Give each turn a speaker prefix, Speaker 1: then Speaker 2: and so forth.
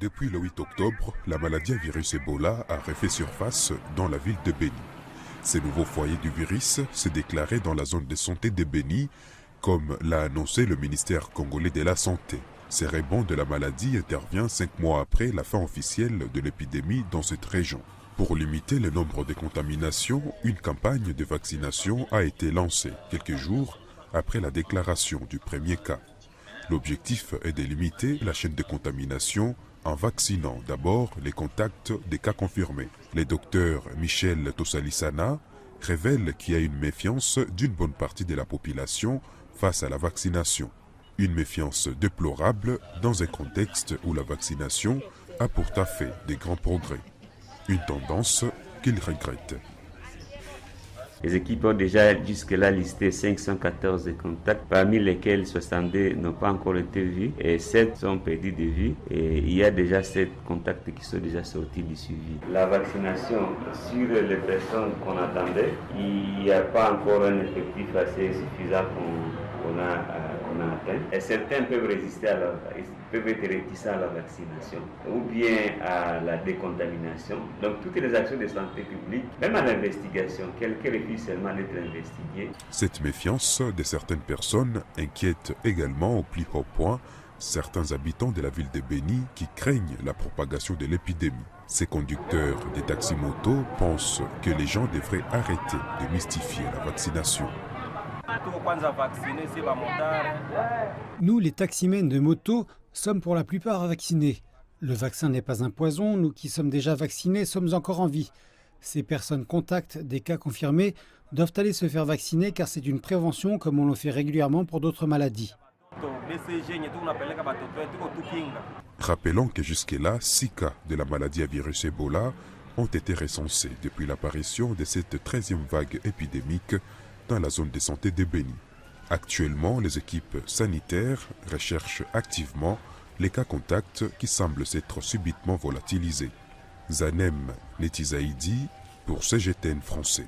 Speaker 1: Depuis le 8 octobre, la maladie à virus Ebola a refait surface dans la ville de Beni. Ces nouveaux foyers du virus se déclaraient dans la zone de santé de Beni, comme l'a annoncé le ministère congolais de la Santé. Ce rebond de la maladie intervient 5 mois après la fin officielle de l'épidémie dans cette région. Pour limiter le nombre de contaminations, une campagne de vaccination a été lancée quelques jours après la déclaration du premier cas. L'objectif est de limiter la chaîne de contamination en vaccinant d'abord les contacts des cas confirmés. Le docteur Michel Tosalisana révèle qu'il y a une méfiance d'une bonne partie de la population face à la vaccination. Une méfiance déplorable dans un contexte où la vaccination a pourtant fait de grands progrès. Une tendance qu'il regrette.
Speaker 2: Les équipes ont déjà jusque-là listé 514 contacts, parmi lesquels 62 n'ont pas encore été vus et 7 sont perdus de vue. Et il y a déjà 7 contacts qui sont déjà sortis du suivi. La vaccination sur les personnes qu'on attendait, il n'y a pas encore un effectif assez suffisant qu'on a atteint. Et certains peuvent résister peuvent être réticents à la vaccination ou bien à la décontamination. Donc toutes les actions de santé publique, même à l'investigation, quelqu'un refuse seulement d'être investigué.
Speaker 1: Cette méfiance de certaines personnes inquiète également au plus haut point certains habitants de la ville de Beni qui craignent la propagation de l'épidémie. Ces conducteurs des taxis-motos pensent que les gens devraient arrêter de mystifier la vaccination.
Speaker 3: Nous, les taximens de moto, sommes pour la plupart vaccinés. Le vaccin n'est pas un poison, nous qui sommes déjà vaccinés sommes encore en vie. Ces personnes contactent des cas confirmés doivent aller se faire vacciner car c'est une prévention comme on le fait régulièrement pour d'autres maladies.
Speaker 1: Rappelons que jusque-là, 6 cas de la maladie à virus Ebola ont été recensés depuis l'apparition de cette 13e vague épidémique dans la zone de santé de Beni. Actuellement, les équipes sanitaires recherchent activement les cas contacts qui semblent s'être subitement volatilisés. Zanem Netizaïdi pour CGTN français.